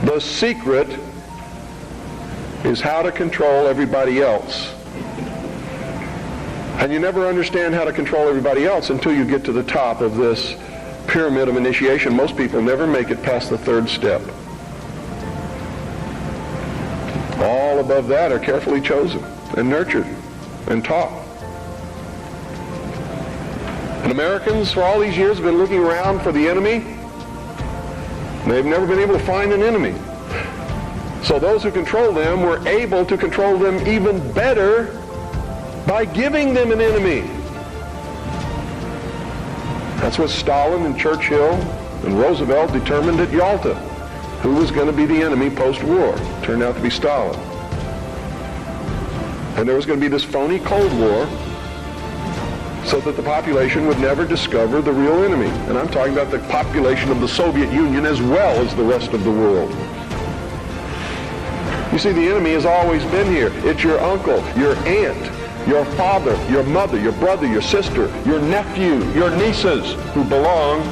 The secret is how to control everybody else. And you never understand how to control everybody else until you get to the top of this pyramid of initiation. Most people never make it past the third step. All above that are carefully chosen and nurtured and taught. And Americans for all these years have been looking around for the enemy. They've never been able to find an enemy. So those who control them were able to control them even better by giving them an enemy. That's what Stalin and Churchill and Roosevelt determined at Yalta. Who was going to be the enemy post-war? Turned out to be Stalin. And there was going to be this phony Cold War so that the population would never discover the real enemy. And I'm talking about the population of the Soviet Union as well as the rest of the world. You see, the enemy has always been here. It's your uncle, your aunt, your father, your mother, your brother, your sister, your nephew, your nieces, who belong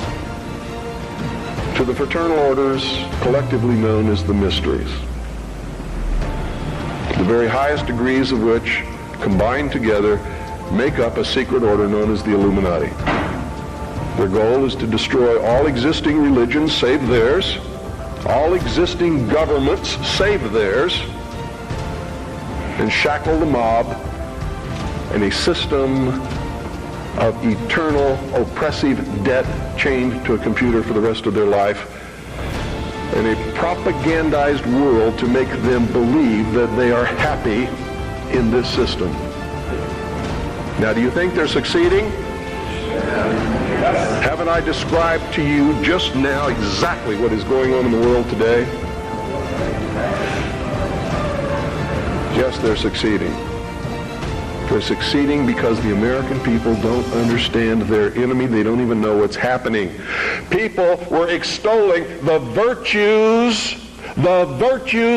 to the fraternal orders collectively known as the mysteries. The very highest degrees of which, combined together, make up a secret order known as the Illuminati. Their goal is to destroy all existing religions save theirs, all existing governments save theirs, and shackle the mob in a system of eternal oppressive debt chained to a computer for the rest of their life, in a propagandized world to make them believe that they are happy in this system. Now, do you think they're succeeding? Haven't I described to you just now exactly what is going on in the world today? Yes, they're succeeding. They're succeeding because the American people don't understand their enemy. They don't even know what's happening. People were extolling the virtues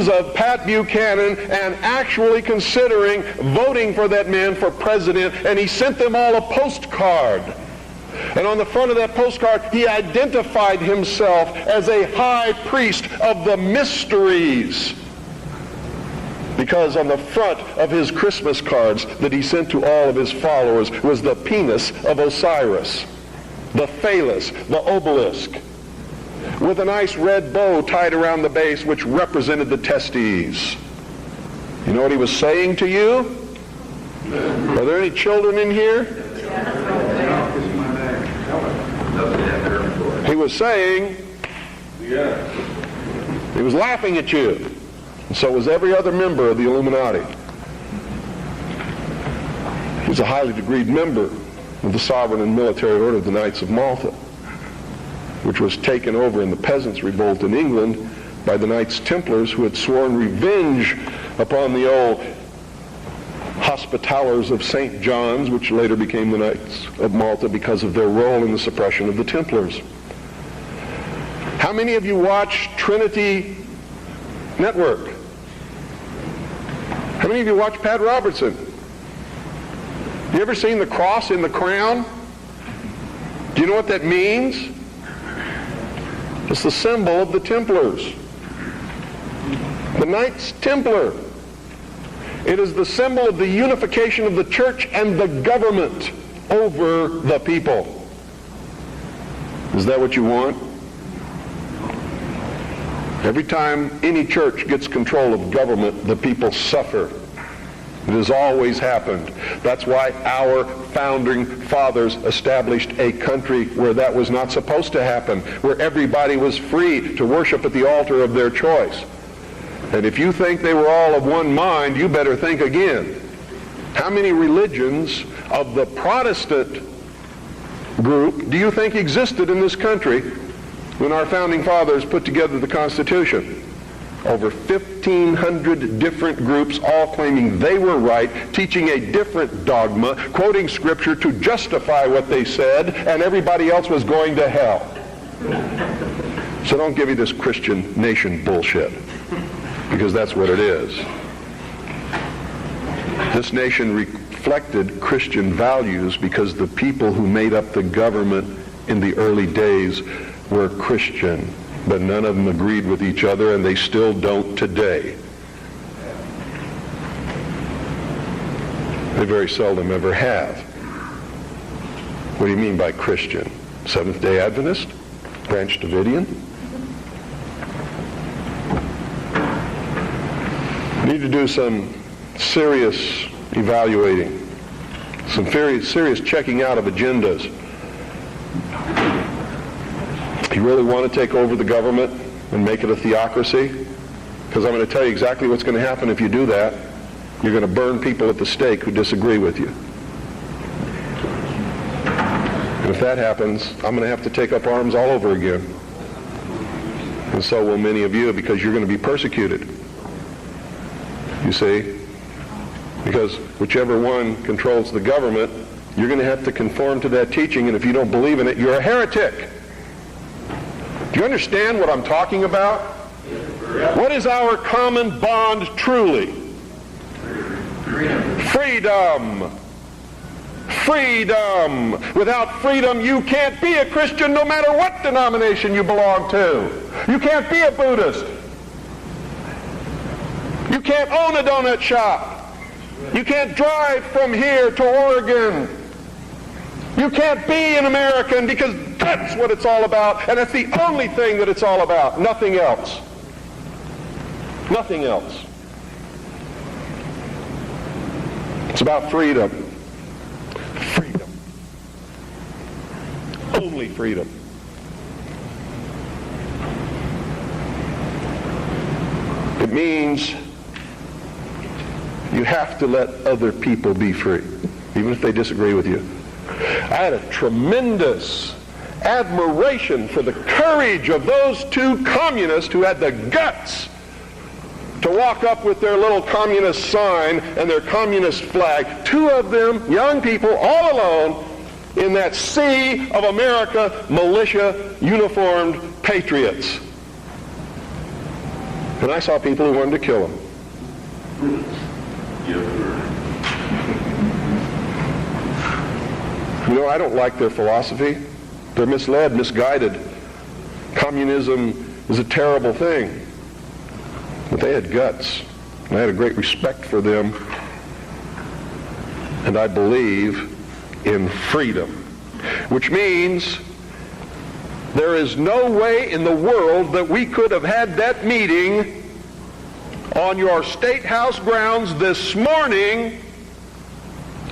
of Pat Buchanan and actually considering voting for that man for president, and he sent them all a postcard. And on the front of that postcard, he identified himself as a high priest of the mysteries. Because on the front of his Christmas cards that he sent to all of his followers was the penis of Osiris, the phallus, the obelisk, with a nice red bow tied around the base which represented the testes. You know what he was saying to you? Are there any children in here? He was saying, he was laughing at you. And so was every other member of the Illuminati. He was a highly degreed member of the sovereign and military order of the Knights of Malta, which was taken over in the Peasants' Revolt in England by the Knights Templars, who had sworn revenge upon the old Hospitallers of St. John's, which later became the Knights of Malta because of their role in the suppression of the Templars. How many of you watch Trinity Network? How many of you watch Pat Robertson? You ever seen the cross in the crown? Do you know what that means? It's the symbol of the Templars. The Knights Templar. It is the symbol of the unification of the church and the government over the people. Is that what you want? Every time any church gets control of government, the people suffer. It has always happened. That's why our founding fathers established a country where that was not supposed to happen, where everybody was free to worship at the altar of their choice. And if you think they were all of one mind, you better think again. How many religions of the Protestant group do you think existed in this country when our founding fathers put together the Constitution? Over 1,500 different groups, all claiming they were right, teaching a different dogma, quoting scripture to justify what they said, and everybody else was going to hell. So don't give me this Christian nation bullshit, because that's what it is. This nation reflected Christian values because the people who made up the government in the early days were Christian. but none of them agreed with each other, and they still don't today. They very seldom ever have. What do you mean by Christian? Seventh-day Adventist? Branch Davidian? Need to do some serious evaluating, some very serious checking out of agendas. You really want to take over the government and make it a theocracy? Because I'm going to tell you exactly what's going to happen if you do that. You're going to burn people at the stake who disagree with you. And if that happens, I'm going to have to take up arms all over again. And so will many of you, because you're going to be persecuted. You see? Because whichever one controls the government, you're going to have to conform to that teaching, and if you don't believe in it, you're a heretic. Do you understand what I'm talking about? What is our common bond truly? Freedom. Freedom. Without freedom, you can't be a Christian no matter what denomination you belong to. You can't be a Buddhist. You can't own a donut shop. You can't drive from here to Oregon. You can't be an American, because that's what it's all about, and that's the only thing that it's all about. Nothing else. Nothing else. It's about freedom. Freedom. Only freedom. It means you have to let other people be free, even if they disagree with you. I had a tremendous admiration for the courage of those two communists who had the guts to walk up with their little communist sign and their communist flag. Two of them, young people, all alone, in that sea of America, militia, uniformed patriots. And I saw people who wanted to kill them. You know, I don't like their philosophy. They're misled, misguided. Communism is a terrible thing. But they had guts. And I had a great respect for them. And I believe in freedom. Which means there is no way in the world that we could have had that meeting on your State House grounds this morning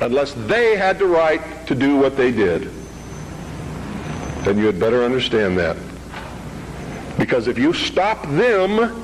unless they had the right to do what they did. Then you had better understand that. Because if you stop them,